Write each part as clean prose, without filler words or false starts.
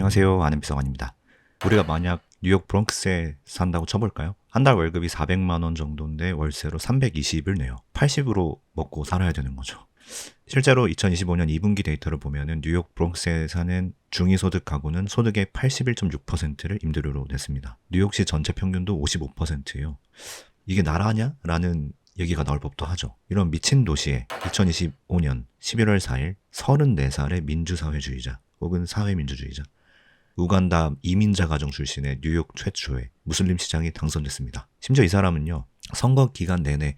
안녕하세요. 아는 비서관입니다. 우리가 만약 뉴욕 브롱크스에 산다고 쳐볼까요? 한 달 월급이 400만 원 정도인데 월세로 320을 내요. 80으로 먹고 살아야 되는 거죠. 실제로 2025년 2분기 데이터를 보면은 뉴욕 브롱크스에 사는 중위소득 가구는 소득의 81.6%를 임대료로 냈습니다. 뉴욕시 전체 평균도 55%예요. 이게 나라냐? 라는 얘기가 나올 법도 하죠. 이런 미친 도시에 2025년 11월 4일 34살의 민주사회주의자 혹은 사회민주주의자 우간다 이민자 가정 출신의 뉴욕 최초의 무슬림 시장이 당선됐습니다. 심지어 이 사람은요, 선거 기간 내내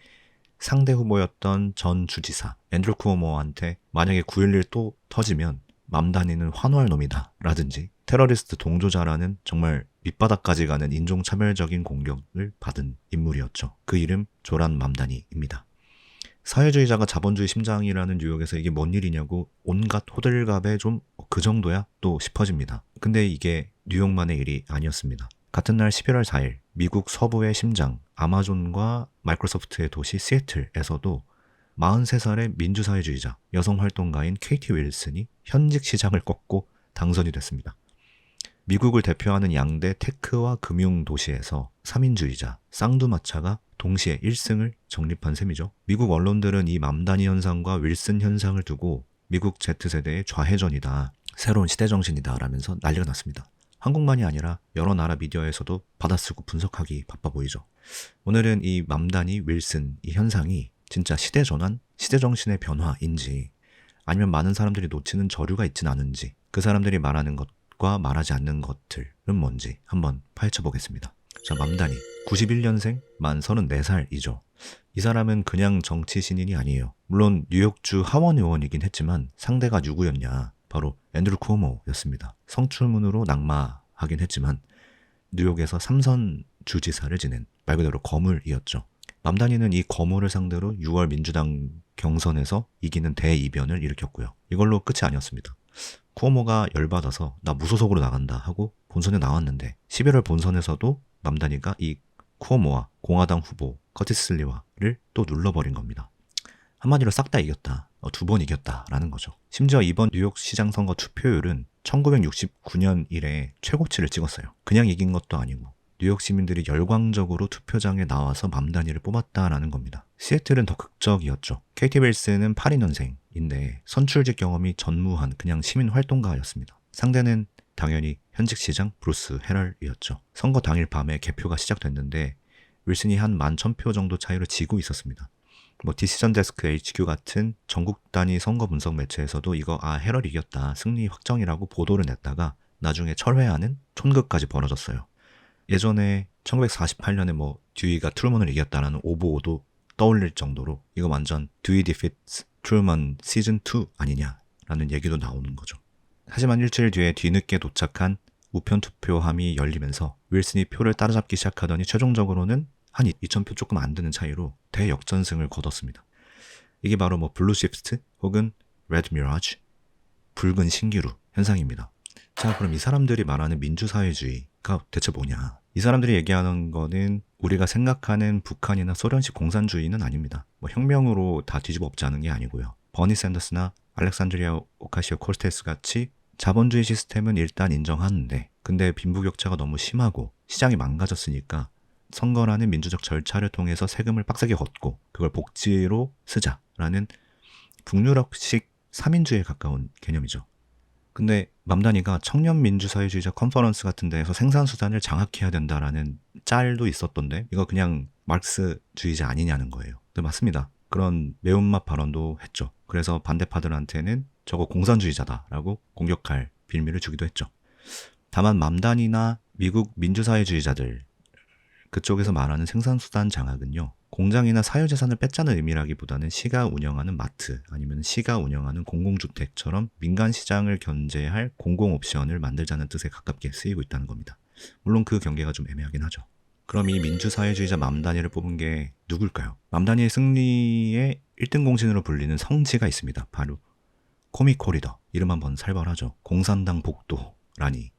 상대 후보였던 전 주지사 앤드루 쿠오모한테 만약에 9.11 또 터지면 맘 다니는 환호할 놈이다 라든지 테러리스트 동조자라는 정말 밑바닥까지 가는 인종차별적인 공격을 받은 인물이었죠. 그 이름 조란 맘다니입니다. 사회주의자가 자본주의 심장이라는 뉴욕에서 이게 뭔 일이냐고 온갖 호들갑에 좀 그 정도야? 또 싶어집니다. 근데 이게 뉴욕만의 일이 아니었습니다. 같은 날 11월 4일 미국 서부의 심장 아마존과 마이크로소프트의 도시 시애틀에서도 43살의 민주사회주의자 여성활동가인 케이티 윌슨이 현직 시장을 꺾고 당선이 됐습니다. 미국을 대표하는 양대 테크와 금융 도시에서 3인주의자 쌍두마차가 동시에 1승을 정립한 셈이죠. 미국 언론들은 이 맘다니 현상과 윌슨 현상을 두고 미국 Z세대의 좌회전이다, 새로운 시대정신이다 라면서 난리가 났습니다. 한국만이 아니라 여러 나라 미디어에서도 받아쓰고 분석하기 바빠 보이죠. 오늘은 이 맘다니 윌슨 이 현상이 진짜 시대전환, 시대정신의 변화인지 아니면 많은 사람들이 놓치는 저류가 있진 않은지 그 사람들이 말하는 것과 말하지 않는 것들은 뭔지 한번 파헤쳐 보겠습니다. 자, 맘다니 91년생 만 34살이죠. 이 사람은 그냥 정치 신인이 아니에요. 물론 뉴욕주 하원 의원이긴 했지만 상대가 누구였냐? 바로 앤드루 쿠오모였습니다. 성추문으로 낙마하긴 했지만 뉴욕에서 3선 주지사를 지낸 말 그대로 거물이었죠. 맘다니는 이 거물을 상대로 6월 민주당 경선에서 이기는 대이변을 일으켰고요. 이걸로 끝이 아니었습니다. 쿠오모가 열받아서 나 무소속으로 나간다 하고 본선에 나왔는데 11월 본선에서도 맘다니가 이 쿠오모와 공화당 후보 커티스 슬리와를 또 눌러버린 겁니다. 한마디로 싹 다 이겼다. 2번 이겼다라는 거죠. 심지어 이번 뉴욕 시장 선거 투표율은 1969년 이래 최고치를 찍었어요. 그냥 이긴 것도 아니고 뉴욕 시민들이 열광적으로 투표장에 나와서 맘다니를 뽑았다라는 겁니다. 시애틀은 더 극적이었죠. 케이티 윌슨은 82년생인데 선출직 경험이 전무한 그냥 시민 활동가였습니다. 상대는 당연히 현직 시장 브루스 헤럴이었죠. 선거 당일 밤에 개표가 시작됐는데 윌슨이 한 11,000표 정도 차이로 지고 있었습니다. 디시전 데스크 HQ 같은 전국 단위 선거 분석 매체에서도 이거 헤럴이 이겼다, 승리 확정이라고 보도를 냈다가 나중에 철회하는 촌극까지 벌어졌어요. 예전에 1948년에 듀이가 트루먼을 이겼다라는 오보도 떠올릴 정도로 이거 완전 듀이 디피트 트루먼 시즌 2 아니냐라는 얘기도 나오는 거죠. 하지만 일주일 뒤에 뒤늦게 도착한 우편 투표함이 열리면서 윌슨이 표를 따라잡기 시작하더니 최종적으로는 한 2,000표 조금 안 되는 차이로 대역전승을 거뒀습니다. 이게 바로 블루 시프트 혹은 레드 미라지, 붉은 신기루 현상입니다. 자, 그럼 이 사람들이 말하는 민주사회주의가 대체 뭐냐? 이 사람들이 얘기하는 거는 우리가 생각하는 북한이나 소련식 공산주의는 아닙니다. 혁명으로 다 뒤집어 엎자는 게 아니고요. 버니 샌더스나 알렉산드리아 오카시오 코르테스 같이 자본주의 시스템은 일단 인정하는데 근데 빈부격차가 너무 심하고 시장이 망가졌으니까 선거라는 민주적 절차를 통해서 세금을 빡세게 걷고 그걸 복지로 쓰자라는 북유럽식 3인주의에 가까운 개념이죠. 근데 맘다니가 청년 민주사회주의자 컨퍼런스 같은 데에서 생산수단을 장악해야 된다라는 짤도 있었던데 이거 그냥 마르크스주의자 아니냐는 거예요. 네, 맞습니다. 그런 매운맛 발언도 했죠. 그래서 반대파들한테는 저거 공산주의자다라고 공격할 빌미를 주기도 했죠. 다만 맘다니나 미국 민주사회주의자들 그쪽에서 말하는 생산수단 장악은요, 공장이나 사유재산을 뺏자는 의미라기보다는 시가 운영하는 마트 아니면 시가 운영하는 공공주택처럼 민간 시장을 견제할 공공옵션을 만들자는 뜻에 가깝게 쓰이고 있다는 겁니다. 물론 그 경계가 좀 애매하긴 하죠. 그럼 이 민주사회주의자 맘다니를 뽑은 게 누굴까요? 맘다니의 승리의 1등 공신으로 불리는 성지가 있습니다. 바로 코미 코리더, 이름 한번 살벌하죠. 공산당 복도라니.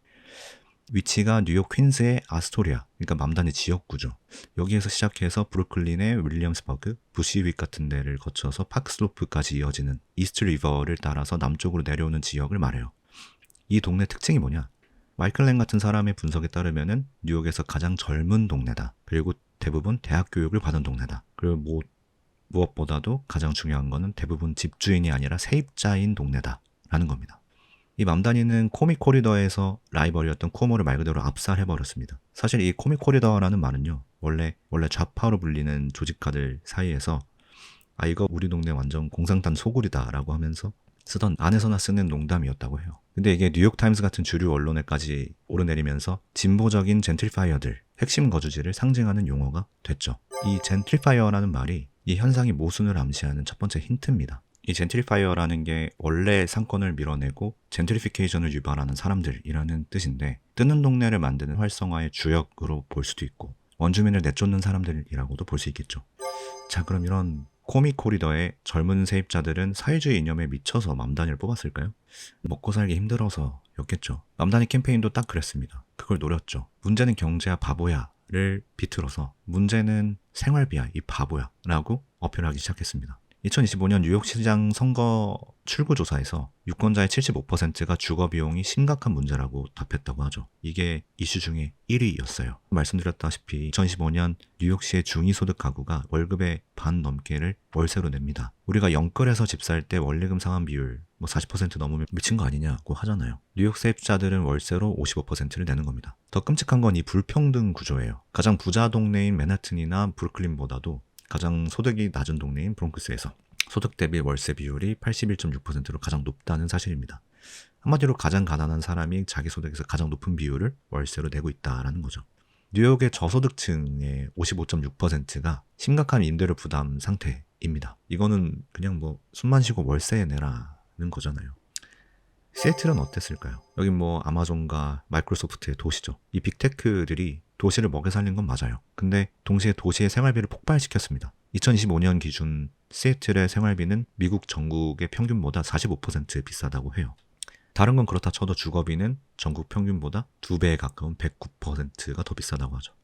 위치가 뉴욕 퀸즈의 아스토리아, 그러니까 맘다니 지역구죠. 여기에서 시작해서 브루클린의 윌리엄스버그, 부시윅 같은 데를 거쳐서 파크슬로프까지 이어지는 이스트 리버를 따라서 남쪽으로 내려오는 지역을 말해요. 이 동네 특징이 뭐냐? 마이클 랭 같은 사람의 분석에 따르면은 뉴욕에서 가장 젊은 동네다. 그리고 대부분 대학 교육을 받은 동네다. 그리고 무엇보다도 가장 중요한 거는 대부분 집주인이 아니라 세입자인 동네다라는 겁니다. 이 맘다니는 코믹 코리더에서 라이벌이었던 쿠오모를 말 그대로 압살해버렸습니다. 사실 이 코믹 코리더라는 말은요, 원래 좌파로 불리는 조직가들 사이에서 이거 우리 동네 완전 공산당 소굴이다라고 하면서 쓰던 안에서나 쓰는 농담이었다고 해요. 근데 이게 뉴욕타임스 같은 주류 언론에까지 오르내리면서 진보적인 젠트리파이어들, 핵심 거주지를 상징하는 용어가 됐죠. 이 젠트리파이어라는 말이 이 현상의 모순을 암시하는 첫 번째 힌트입니다. 이 젠트리파이어라는 게 원래 상권을 밀어내고 젠트리피케이션을 유발하는 사람들이라는 뜻인데, 뜨는 동네를 만드는 활성화의 주역으로 볼 수도 있고 원주민을 내쫓는 사람들이라고도 볼 수 있겠죠. 자, 그럼 이런 코믹 코리더의 젊은 세입자들은 사회주의 이념에 미쳐서 맘다니를 뽑았을까요? 먹고 살기 힘들어서였겠죠. 맘다니 캠페인도 딱 그랬습니다. 그걸 노렸죠. 문제는 경제야 바보야를 비틀어서 문제는 생활비야 이 바보야 라고 어필하기 시작했습니다. 2025년 뉴욕시장 선거 출구조사에서 유권자의 75%가 주거비용이 심각한 문제라고 답했다고 하죠. 이게 이슈 중에 1위였어요. 말씀드렸다시피 2025년 뉴욕시의 중위소득 가구가 월급의 반 넘게를 월세로 냅니다. 우리가 영끌에서 집 살 때 원리금 상환 비율 40% 넘으면 미친 거 아니냐고 하잖아요. 뉴욕 세입자들은 월세로 55%를 내는 겁니다. 더 끔찍한 건 이 불평등 구조예요. 가장 부자 동네인 맨하튼이나 브루클린보다도 가장 소득이 낮은 동네인 브롱크스에서 소득 대비 월세 비율이 81.6%로 가장 높다는 사실입니다. 한마디로 가장 가난한 사람이 자기 소득에서 가장 높은 비율을 월세로 내고 있다라는 거죠. 뉴욕의 저소득층의 55.6%가 심각한 임대료 부담 상태입니다. 이거는 그냥 숨만 쉬고 월세 내라는 거잖아요. 시애틀은 어땠을까요? 여긴 아마존과 마이크로소프트의 도시죠. 이 빅테크들이 도시를 먹여 살린 건 맞아요. 근데 동시에 도시의 생활비를 폭발시켰습니다. 2025년 기준 시애틀의 생활비는 미국 전국의 평균보다 45% 비싸다고 해요. 다른 건 그렇다 쳐도 주거비는 전국 평균보다 2배에 가까운 109%가 더 비싸다고 하죠.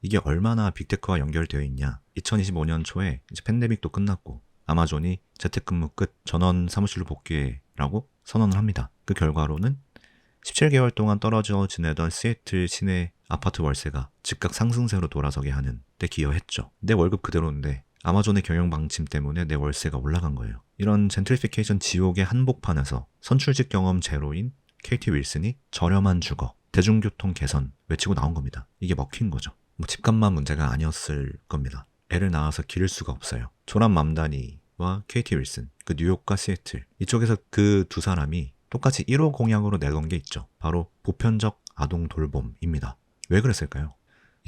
이게 얼마나 빅테크와 연결되어 있냐. 2025년 초에 이제 팬데믹도 끝났고 아마존이 재택근무 끝 전원 사무실로 복귀해라고 선언을 합니다. 그 결과로는 17개월 동안 떨어져 지내던 시애틀 시내 아파트 월세가 즉각 상승세로 돌아서게 하는 데 기여했죠. 내 월급 그대로인데 아마존의 경영 방침 때문에 내 월세가 올라간 거예요. 이런 젠트리피케이션 지옥의 한복판에서 선출직 경험 제로인 KT 윌슨이 저렴한 주거, 대중교통 개선 외치고 나온 겁니다. 이게 먹힌 거죠. 집값만 문제가 아니었을 겁니다. 애를 낳아서 기를 수가 없어요. 조란 맘다니와 KT 윌슨, 그 뉴욕과 시애틀, 이쪽에서 그 두 사람이 똑같이 1호 공약으로 내건 게 있죠. 바로 보편적 아동 돌봄입니다. 왜 그랬을까요?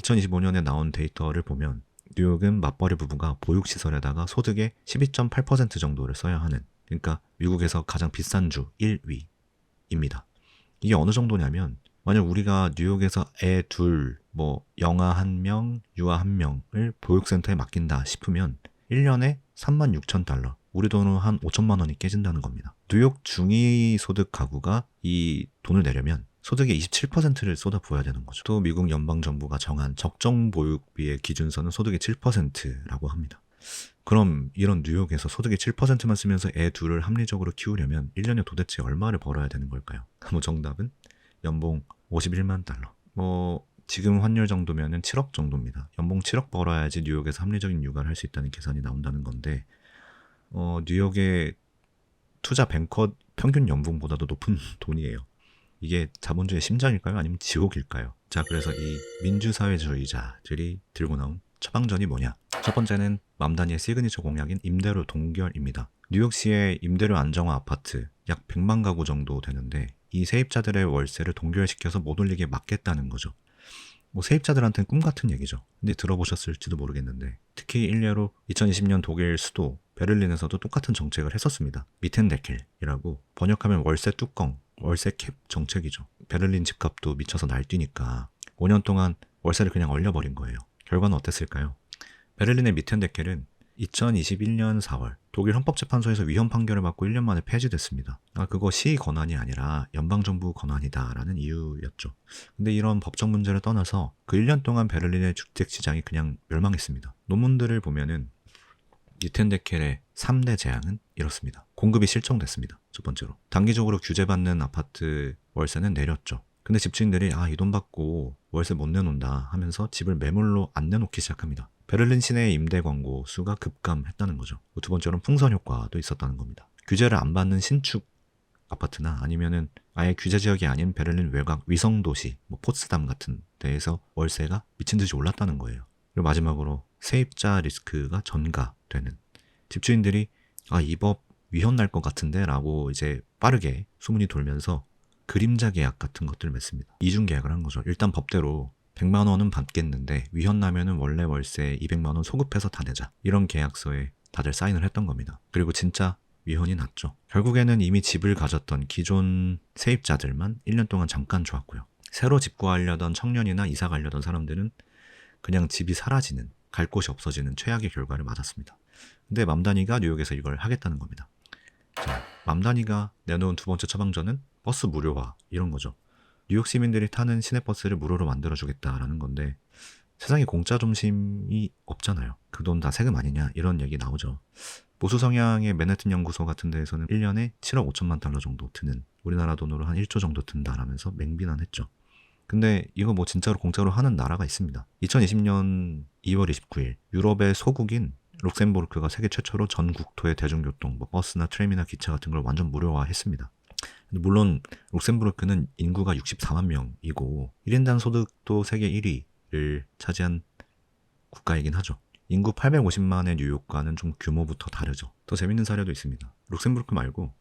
2025년에 나온 데이터를 보면 뉴욕은 맞벌이 부부가 보육시설에다가 소득의 12.8% 정도를 써야 하는, 그러니까 미국에서 가장 비싼 주 1위입니다. 이게 어느 정도냐면 만약 우리가 뉴욕에서 애 둘, 영아 1명, 유아 1명을 보육센터에 맡긴다 싶으면 1년에 36,000달러, 우리 돈으로 한 5천만 원이 깨진다는 겁니다. 뉴욕 중위소득 가구가 이 돈을 내려면 소득의 27%를 쏟아부어야 되는 거죠. 또 미국 연방정부가 정한 적정 보육비의 기준선은 소득의 7%라고 합니다. 그럼 이런 뉴욕에서 소득의 7%만 쓰면서 애 둘을 합리적으로 키우려면 1년에 도대체 얼마를 벌어야 되는 걸까요? 정답은 연봉 51만 달러. 지금 환율 정도면은 7억 정도입니다. 연봉 7억 벌어야지 뉴욕에서 합리적인 육아를 할 수 있다는 계산이 나온다는 건데, 뉴욕의 투자 뱅커 평균 연봉보다도 높은 돈이에요. 이게 자본주의의 심장일까요? 아니면 지옥일까요? 자, 그래서 이 민주사회주의자들이 들고 나온 처방전이 뭐냐? 첫 번째는 맘다니의 시그니처 공약인 임대료 동결입니다. 뉴욕시의 임대료 안정화 아파트 약 100만 가구 정도 되는데 이 세입자들의 월세를 동결시켜서 못 올리게 막겠다는 거죠. 세입자들한테는 꿈 같은 얘기죠. 근데 들어보셨을지도 모르겠는데, 특히 일례로 2020년 독일 수도 베를린에서도 똑같은 정책을 했었습니다. 미텐데켈이라고 번역하면 월세 뚜껑, 월세 캡 정책이죠. 베를린 집값도 미쳐서 날뛰니까 5년 동안 월세를 그냥 얼려버린 거예요. 결과는 어땠을까요? 베를린의 미텐데켈은 2021년 4월 독일 헌법재판소에서 위헌 판결을 받고 1년 만에 폐지됐습니다. 그거 시 권한이 아니라 연방정부 권한이다라는 이유였죠. 근데 이런 법적 문제를 떠나서 그 1년 동안 베를린의 주택시장이 그냥 멸망했습니다. 논문들을 보면은 미텐데켈의 3대 재앙은 이렇습니다. 공급이 실종됐습니다. 첫 번째로. 단기적으로 규제받는 아파트 월세는 내렸죠. 근데 집주인들이 이 돈 받고 월세 못 내놓는다 하면서 집을 매물로 안 내놓기 시작합니다. 베를린 시내의 임대 광고 수가 급감했다는 거죠. 두 번째로는 풍선 효과도 있었다는 겁니다. 규제를 안 받는 신축 아파트나 아니면은 아예 규제 지역이 아닌 베를린 외곽 위성 도시, 포츠담 같은 데에서 월세가 미친 듯이 올랐다는 거예요. 그리고 마지막으로 세입자 리스크가 전가되는, 집주인들이 이 법 위헌 날 것 같은데 라고 이제 빠르게 소문이 돌면서 그림자 계약 같은 것들을 맺습니다. 이중 계약을 한 거죠. 일단 법대로 100만 원은 받겠는데 위헌 나면은 원래 월세 200만 원 소급해서 다 내자. 이런 계약서에 다들 사인을 했던 겁니다. 그리고 진짜 위헌이 났죠. 결국에는 이미 집을 가졌던 기존 세입자들만 1년 동안 잠깐 좋았고요. 새로 집 구하려던 청년이나 이사 가려던 사람들은 그냥 집이 사라지는, 갈 곳이 없어지는 최악의 결과를 맞았습니다. 근데 맘다니가 뉴욕에서 이걸 하겠다는 겁니다. 자, 맘다니가 내놓은 두 번째 처방전은 버스 무료화, 이런 거죠. 뉴욕 시민들이 타는 시내버스를 무료로 만들어주겠다라는 건데, 세상에 공짜 점심이 없잖아요. 그 돈 다 세금 아니냐, 이런 얘기 나오죠. 보수 성향의 맨해튼 연구소 같은 데에서는 1년에 7억 5천만 달러 정도 드는, 우리나라 돈으로 한 1조 정도 든다라면서 맹비난했죠. 근데 이거 진짜로 공짜로 하는 나라가 있습니다. 2020년 2월 29일 유럽의 소국인 룩셈부르크가 세계 최초로 전 국토의 대중교통, 버스나 트램이나 기차 같은 걸 완전 무료화했습니다. 물론 룩셈부르크는 인구가 64만 명이고 1인당 소득도 세계 1위를 차지한 국가이긴 하죠. 인구 850만의 뉴욕과는 좀 규모부터 다르죠. 더 재밌는 사례도 있습니다. 룩셈부르크 말고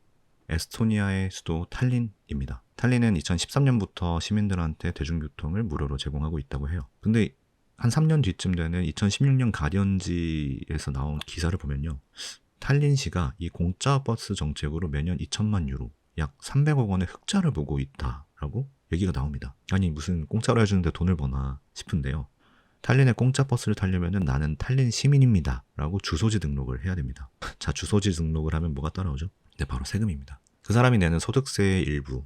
에스토니아의 수도 탈린입니다. 탈린은 2013년부터 시민들한테 대중교통을 무료로 제공하고 있다고 해요. 근데 한 3년 뒤쯤 되는 2016년 가디언지에서 나온 기사를 보면요. 탈린시가 이 공짜 버스 정책으로 매년 2천만 유로, 약 300억 원의 흑자를 보고 있다라고 얘기가 나옵니다. 아니 무슨 공짜로 해주는데 돈을 버나 싶은데요. 탈린의 공짜 버스를 타려면 나는 탈린 시민입니다 라고 주소지 등록을 해야 됩니다. 자, 주소지 등록을 하면 뭐가 따라오죠? 네, 바로 세금입니다. 그 사람이 내는 소득세의 일부,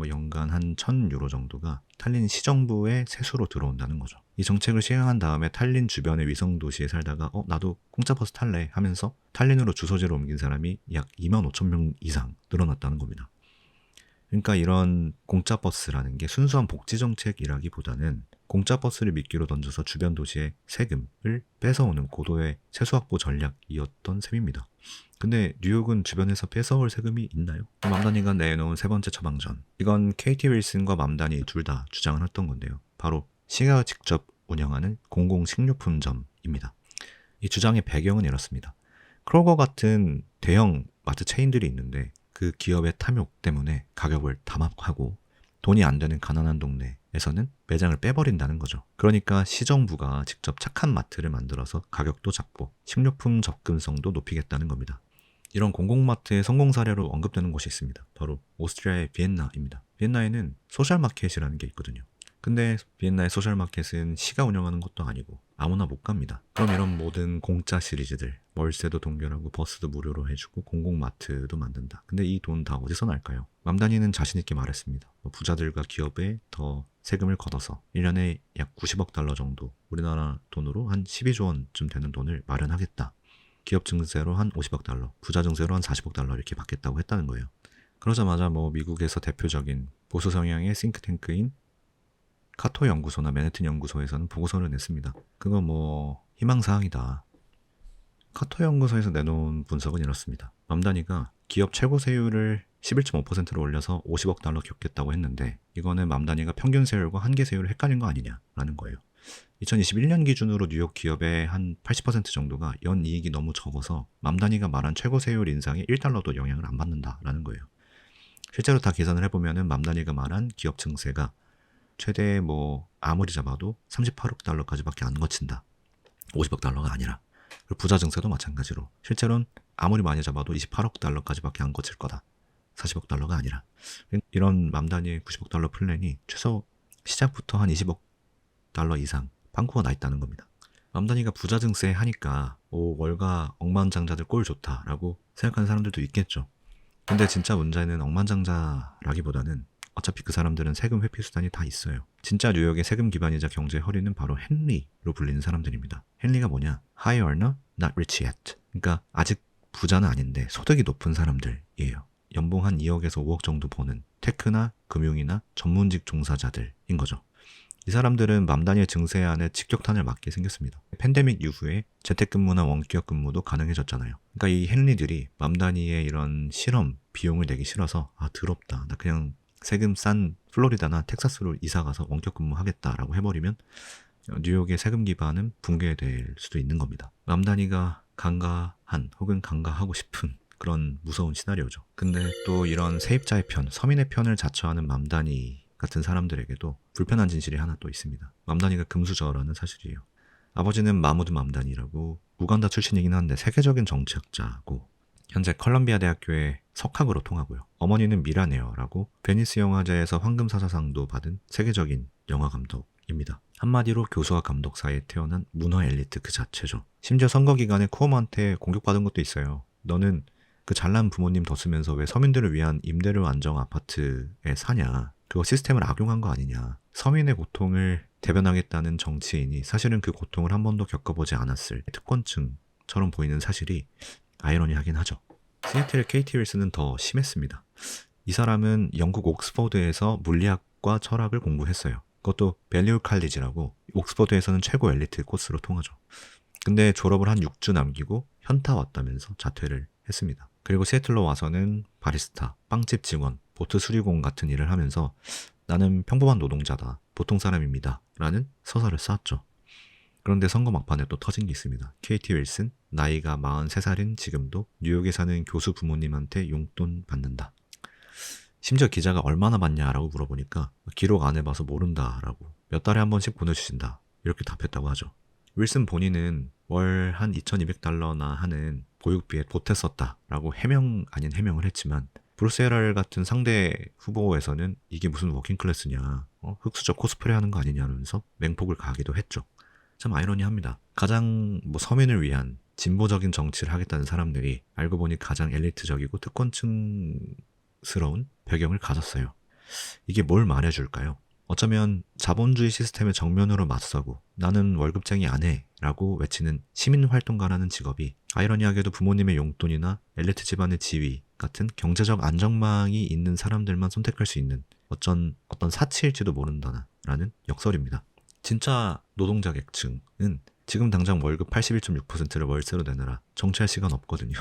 연간 한 1,000유로 정도가 탈린 시정부의 세수로 들어온다는 거죠. 이 정책을 시행한 다음에 탈린 주변의 위성 도시에 살다가 나도 공짜 버스 탈래 하면서 탈린으로 주소지를 옮긴 사람이 약 2만 5천 명 이상 늘어났다는 겁니다. 그러니까 이런 공짜 버스라는 게 순수한 복지 정책이라기보다는 공짜 버스를 미끼로 던져서 주변 도시의 세금을 뺏어오는 고도의 세수 확보 전략이었던 셈입니다. 근데 뉴욕은 주변에서 뺏어올 세금이 있나요? 맘다니가 내놓은 세 번째 처방전, 이건 KT 윌슨과 맘다니 둘 다 주장을 했던 건데요. 바로 시가 직접 운영하는 공공식료품점입니다. 이 주장의 배경은 이렇습니다. 크로거 같은 대형 마트 체인들이 있는데 그 기업의 탐욕 때문에 가격을 담합하고 돈이 안 되는 가난한 동네에서는 매장을 빼버린다는 거죠. 그러니까 시정부가 직접 착한 마트를 만들어서 가격도 잡고 식료품 접근성도 높이겠다는 겁니다. 이런 공공마트의 성공 사례로 언급되는 곳이 있습니다. 바로 오스트리아의 비엔나입니다. 비엔나에는 소셜마켓이라는 게 있거든요. 근데 비엔나의 소셜마켓은 시가 운영하는 것도 아니고 아무나 못 갑니다. 그럼 이런 모든 공짜 시리즈들, 월세도 동결하고 버스도 무료로 해주고 공공마트도 만든다. 근데 이 돈 다 어디서 날까요? 맘다니는 자신있게 말했습니다. 부자들과 기업에 더 세금을 걷어서 1년에 약 90억 달러 정도, 우리나라 돈으로 한 12조 원쯤 되는 돈을 마련하겠다. 기업 증세로 한 50억 달러, 부자 증세로 한 40억 달러 이렇게 받겠다고 했다는 거예요. 그러자마자 미국에서 대표적인 보수 성향의 싱크탱크인 카토 연구소나 맨해튼 연구소에서는 보고서를 냈습니다. 그거 희망사항이다. 카토 연구소에서 내놓은 분석은 이렇습니다. 맘다니가 기업 최고 세율을 11.5%로 올려서 50억 달러 겹겠다고 했는데 이거는 맘다니가 평균 세율과 한계 세율을 헷갈린 거 아니냐라는 거예요. 2021년 기준으로 뉴욕 기업의 한 80% 정도가 연이익이 너무 적어서 맘다니가 말한 최고 세율 인상에 1달러도 영향을 안 받는다라는 거예요. 실제로 다 계산을 해보면 맘다니가 말한 기업 증세가 최대 아무리 잡아도 38억 달러까지밖에 안 거친다. 50억 달러가 아니라. 그리고 부자 증세도 마찬가지로 실제로는 아무리 많이 잡아도 28억 달러까지밖에 안 거칠 거다. 40억 달러가 아니라. 이런 맘다니의 90억 달러 플랜이 최소 시작부터 한 20억 달러 이상 빵꾸가 나 있다는 겁니다. 맘다니가 부자 증세 하니까 월가 억만장자들 꼴 좋다라고 생각하는 사람들도 있겠죠. 근데 진짜 문제는 억만장자라기보다는 어차피 그 사람들은 세금 회피 수단이 다 있어요. 진짜 뉴욕의 세금 기반이자 경제 허리는 바로 헨리로 불리는 사람들입니다. 헨리가 뭐냐? High earner, not rich yet. 그러니까 아직 부자는 아닌데 소득이 높은 사람들이에요. 연봉 한 2억에서 5억 정도 버는 테크나 금융이나 전문직 종사자들인 거죠. 이 사람들은 맘다니의 증세안에 직격탄을 맞게 생겼습니다. 팬데믹 이후에 재택근무나 원격 근무도 가능해졌잖아요. 그러니까 이 헨리들이 맘다니의 이런 실험 비용을 내기 싫어서 더럽다. 나 그냥 세금 싼 플로리다나 텍사스로 이사가서 원격 근무하겠다라고 해버리면 뉴욕의 세금 기반은 붕괴될 수도 있는 겁니다. 맘다니가 강가한 혹은 강가하고 싶은 그런 무서운 시나리오죠. 근데 또 이런 세입자의 편, 서민의 편을 자처하는 맘다니 같은 사람들에게도 불편한 진실이 하나 또 있습니다. 맘다니가 금수저라는 사실이에요. 아버지는 마무드 맘다니라고 우간다 출신이긴 한데 세계적인 정치학자고 현재 컬럼비아 대학교의 석학으로 통하고요. 어머니는 미라네어라고 베니스 영화제에서 황금사자상도 받은 세계적인 영화 감독입니다. 한마디로 교수와 감독 사이에 태어난 문화 엘리트 그 자체죠. 심지어 선거 기간에 쿠오모한테 공격받은 것도 있어요. 너는 그 잘난 부모님 뒀으면서 왜 서민들을 위한 임대료 안정 아파트에 사냐. 그거 시스템을 악용한 거 아니냐. 서민의 고통을 대변하겠다는 정치인이 사실은 그 고통을 한 번도 겪어보지 않았을 특권층처럼 보이는 사실이 아이러니하긴 하죠. 시애틀의 KT 윌슨은 더 심했습니다. 이 사람은 영국 옥스퍼드에서 물리학과 철학을 공부했어요. 그것도 벨리울 칼리지라고 옥스퍼드에서는 최고 엘리트 코스로 통하죠. 근데 졸업을 한 6주 남기고 현타 왔다면서 자퇴를 했습니다. 그리고 시애틀로 와서는 바리스타, 빵집 직원, 보트 수리공 같은 일을 하면서 나는 평범한 노동자다, 보통 사람입니다 라는 서사를 쌓았죠. 그런데 선거 막판에 또 터진 게 있습니다. KT 윌슨, 나이가 43살인 지금도 뉴욕에 사는 교수 부모님한테 용돈 받는다. 심지어 기자가 얼마나 받냐라고 물어보니까 기록 안 해봐서 모른다라고 몇 달에 한 번씩 보내주신다 이렇게 답했다고 하죠. 윌슨 본인은 월 한 2,200달러나 하는 보육비에 보탰었다라고 해명 아닌 해명을 했지만 브루스 헤럴 같은 상대 후보에서는 이게 무슨 워킹클래스냐, 흑수저 코스프레 하는 거 아니냐면서 맹폭을 가하기도 했죠. 참 아이러니합니다. 가장 서민을 위한 진보적인 정치를 하겠다는 사람들이 알고 보니 가장 엘리트적이고 특권층스러운 배경을 가졌어요. 이게 뭘 말해줄까요? 어쩌면 자본주의 시스템에 정면으로 맞서고 나는 월급쟁이 안 해 라고 외치는 시민활동가라는 직업이 아이러니하게도 부모님의 용돈이나 엘리트 집안의 지위 같은 경제적 안정망이 있는 사람들만 선택할 수 있는 어떤 사치일지도 모른다라는 역설입니다. 진짜 노동자 계층은 지금 당장 월급 81.6%를 월세로 내느라 정치할 시간 없거든요.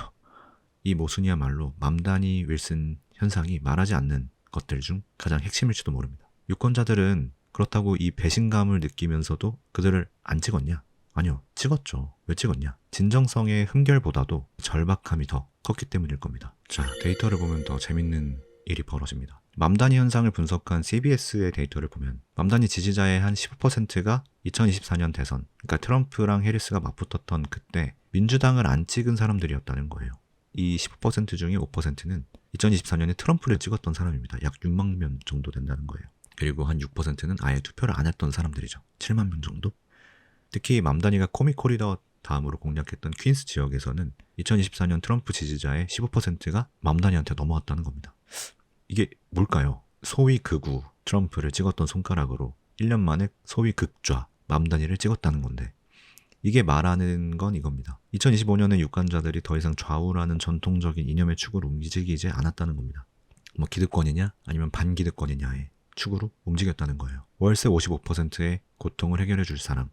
이 모순이야말로 맘다니 윌슨 현상이 말하지 않는 것들 중 가장 핵심일지도 모릅니다. 유권자들은 그렇다고 이 배신감을 느끼면서도 그들을 안 찍었냐? 아니요, 찍었죠. 왜 찍었냐? 진정성의 흠결보다도 절박함이 더 컸기 때문일 겁니다. 자, 데이터를 보면 더 재밌는 일이 벌어집니다. 맘다니 현상을 분석한 CBS의 데이터를 보면 맘다니 지지자의 한 15%가 2024년 대선, 그러니까 트럼프랑 해리스가 맞붙었던 그때 민주당을 안 찍은 사람들이었다는 거예요. 이 15% 중에 5%는 2024년에 트럼프를 찍었던 사람입니다. 약 6만 명 정도 된다는 거예요. 그리고 한 6%는 아예 투표를 안 했던 사람들이죠. 7만 명 정도? 특히 맘다니가 코믹 코리더 다음으로 공략했던 퀸스 지역에서는 2024년 트럼프 지지자의 15%가 맘다니한테 넘어왔다는 겁니다. 이게 뭘까요? 소위 극우 트럼프를 찍었던 손가락으로 1년 만에 소위 극좌 맘다니를 찍었다는 건데 이게 말하는 건 이겁니다. 2025년에 유권자들이 더 이상 좌우라는 전통적인 이념의 축으로 움직이지 않았다는 겁니다. 기득권이냐 아니면 반기득권이냐의 축으로 움직였다는 거예요. 월세 55%의 고통을 해결해 줄 사람,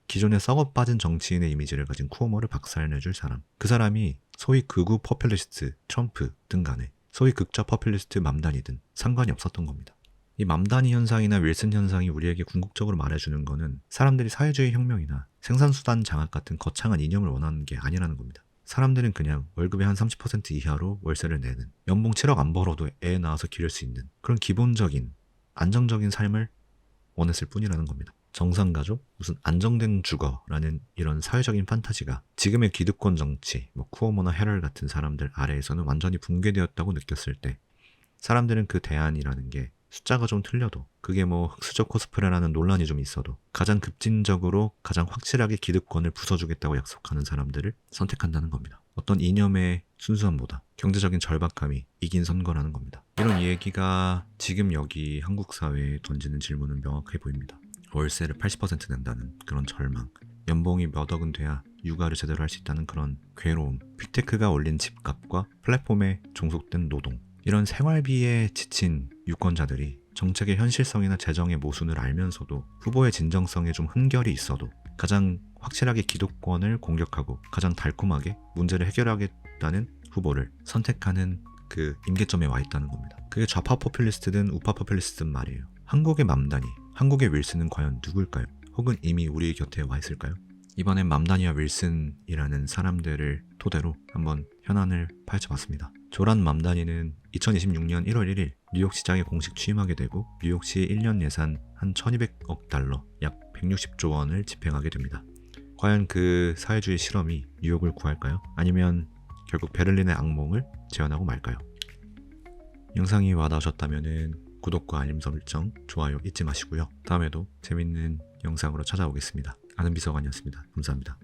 기존에 썩어 빠진 정치인의 이미지를 가진 쿠오모를 박살내 줄 사람, 그 사람이 소위 극우 포퓰리스트 트럼프든 간에 소위 극좌 포퓰리스트 맘다니든 상관이 없었던 겁니다. 이 맘다니 현상이나 윌슨 현상이 우리에게 궁극적으로 말해주는 거는 사람들이 사회주의 혁명이나 생산수단 장악 같은 거창한 이념을 원하는 게 아니라는 겁니다. 사람들은 그냥 월급의 한 30% 이하로 월세를 내는, 연봉 7억 안 벌어도 애 낳아서 기를 수 있는 그런 기본적인 안정적인 삶을 원했을 뿐이라는 겁니다. 정상가족, 무슨 안정된 주거라는 이런 사회적인 판타지가 지금의 기득권 정치, 쿠오모나 헤럴 같은 사람들 아래에서는 완전히 붕괴되었다고 느꼈을 때 사람들은 그 대안이라는 게 숫자가 좀 틀려도 그게 흑수저 코스프레라는 논란이 좀 있어도 가장 급진적으로 가장 확실하게 기득권을 부숴주겠다고 약속하는 사람들을 선택한다는 겁니다. 어떤 이념의 순수함보다 경제적인 절박함이 이긴 선거라는 겁니다. 이런 얘기가 지금 여기 한국 사회에 던지는 질문은 명확해 보입니다. 월세를 80% 낸다는 그런 절망, 연봉이 몇 억은 돼야 육아를 제대로 할 수 있다는 그런 괴로움, 빅테크가 올린 집값과 플랫폼에 종속된 노동, 이런 생활비에 지친 유권자들이 정책의 현실성이나 재정의 모순을 알면서도 후보의 진정성에 좀 흠결이 있어도 가장 확실하게 기득권을 공격하고 가장 달콤하게 문제를 해결하겠다는 후보를 선택하는 그 임계점에 와 있다는 겁니다. 그게 좌파 포퓰리스트든 우파 포퓰리스트든 말이에요. 한국의 맘다니, 한국의 윌슨은 과연 누굴까요? 혹은 이미 우리 곁에 와 있을까요? 이번엔 맘다니와 윌슨이라는 사람들을 토대로 한번 현안을 파헤쳐봤습니다. 조란 맘다니는 2026년 1월 1일 뉴욕시장에 공식 취임하게 되고 뉴욕시 1년 예산 한 1200억 달러, 약 160조 원을 집행하게 됩니다. 과연 그 사회주의 실험이 뉴욕을 구할까요? 아니면 결국 베를린의 악몽을 재현하고 말까요? 영상이 와닿으셨다면 구독과 알림 설정, 좋아요 잊지 마시고요. 다음에도 재밌는 영상으로 찾아오겠습니다. 아는 비서관이었습니다. 감사합니다.